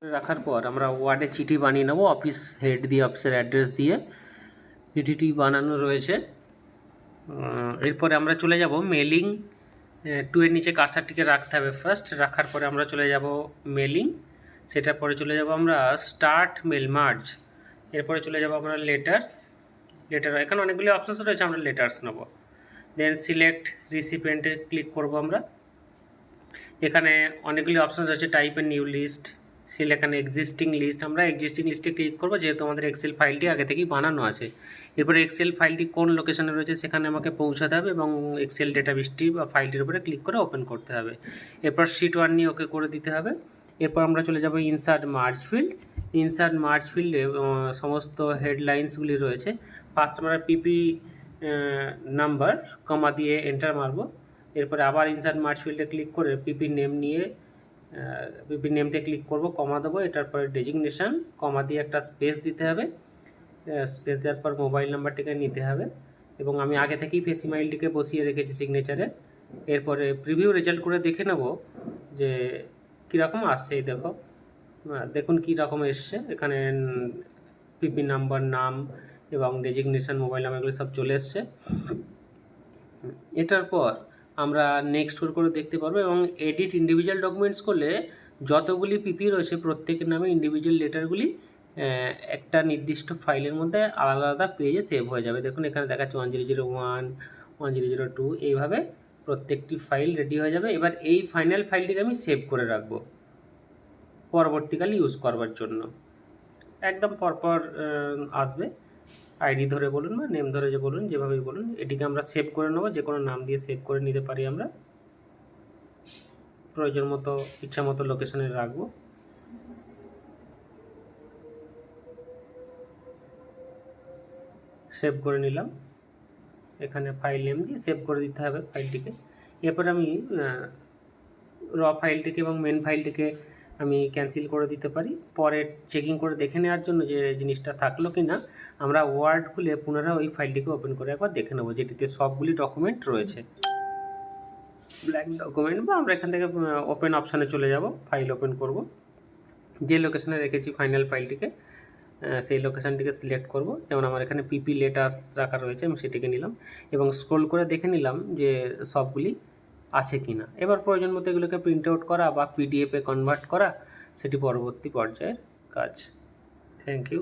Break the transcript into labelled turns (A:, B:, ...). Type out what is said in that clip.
A: রাখার পর আমরা ওয়ার্ডে চিঠি বানিয়ে নেব অফিস হেড দিয়ে, অফিসের অ্যাড্রেস দিয়ে চিঠিটি বানানো রয়েছে। এরপরে আমরা চলে যাব মেলিং, টু এর নিচে কার্সারটিকে রাখতে হবে ফার্স্ট, রাখার পরে আমরা চলে যাব মেলিং, সেটার পরে চলে যাব আমরা স্টার্ট মেল মার্জ, এরপরে চলে যাব আমরা লেটার, এখানে অনেকগুলি অপশানস রয়েছে, আমরা লেটার্স নেব। দেন সিলেক্ট রিসিপিয়েন্টে ক্লিক করব আমরা। এখানে অনেকগুলি অপশান রয়েছে, টাইপ এ নিউ লিস্ট, এখানে এক্সিস্টিং লিস্ট, আমরা এক্সিস্টিং লিস্টে ক্লিক করবো যেহেতু আমাদের এক্সেল ফাইলটি আগে থেকেই বানানো আছে। এরপরে এক্সেল ফাইলটি কোন লোকেশনে রয়েছে সেখানে আমাকে পৌঁছাতে হবে এবং এক্সেল ডেটাবেসটি বা ফাইলটির উপরে ক্লিক করে ওপেন করতে হবে। এরপর শিট 1 নিয়ে ওকে করে দিতে হবে। এরপর আমরা চলে যাব insert merge field. Insert merge ফিল্ডে সমস্ত হেডলাইন্সগুলি রয়েছে। ফার্স্ট আমরা পিপি নাম্বার কমা দিয়ে এন্টার মারবো। এরপরে আবার ইনসার্ট মার্জ ফিল্ডে ক্লিক করে পিপি নেম নিয়ে পিপি নেমতে ক্লিক করব, কমা দেবো, এটার পরে ডেজিগনেশান, কমা দিয়ে একটা স্পেস দিতে হবে। স্পেস দেওয়ার পর মোবাইল নাম্বারটিকে নিতে হবে এবং আমি আগে থেকেই ফেসিমাইলটিকে বসিয়ে রেখেছি সিগনেচারে। এরপরে প্রিভিউ রেজাল্ট করে দেখে নেব যে কীরকম আসছে। এই দেখো, দেখুন কী রকম এসছে, এখানে পিপি নাম্বার, নাম এবং ডেজিগনেশান, মোবাইল নাম্বার এগুলো সব চলে এসছে। এটার পর আমরা নেক্সট করে দেখতে পারবো এবং এডিট ইন্ডিভিজুয়াল ডকুমেন্টস করলে যতগুলি পিপি রয়েছে প্রত্যেকের নামে ইন্ডিভিজুয়াল লেটারগুলি একটা নির্দিষ্ট ফাইলের মধ্যে আলাদা আলাদা পেজে সেভ হয়ে যাবে। দেখুন এখানে দেখাচ্ছে 1001, 1002, এইভাবে প্রত্যেকটি ফাইল রেডি হয়ে যাবে। এবার এই ফাইনাল ফাইলটিকে আমি সেভ করে রাখবো পরবর্তীকালে ইউজ করবার জন্য। একদম পরপর আসবে, আইডি ধরে বলুন বা নেম ধরে যে বলুন, যেভাবেই বলুন, এটিকে আমরা সেভ করে নেবো। যে কোনো নাম দিয়ে সেভ করে নিতে পারি আমরা, প্রয়োজন মতো ইচ্ছা মতো লোকেশনে রাখবো। সেভ করে নিলাম, এখানে ফাইল নেম দিয়ে সেভ করে দিতে হবে ফাইলটিকে। এরপর আমি র ফাইলটিকে এবং মেন ফাইলটিকে আমি ক্যান্সেল করে দিতে পারি। পরে চেকিং করে দেখে নেওয়ার জন্য যে জিনিসটা থাকলো কি না, আমরা ওয়ার্ড খুলে পুনরায় ওই ফাইলটিকে ওপেন করে একবার দেখে নেবো যেটিতে সবগুলি ডকুমেন্ট রয়েছে। ব্ল্যাঙ্ক ডকুমেন্ট, বা আমরা এখান থেকে ওপেন অপশানে চলে যাব, ফাইল ওপেন করব। যে লোকেশানে রেখেছি ফাইনাল ফাইলটিকে সেই লোকেশানটিকে সিলেক্ট করব। যেমন আমার এখানে পিপি লেটার্স রাখা রয়েছে, আমি সেটিকে নিলাম এবং স্ক্রল করে দেখে নিলাম যে সবগুলি আছে কি না। এবার প্রয়োজন মতো এগুলোকে প্রিন্ট আউট করা বা পিডিএফে কনভার্ট করা সেটি পরবর্তী পর্যায়ের কাজ। Thank you.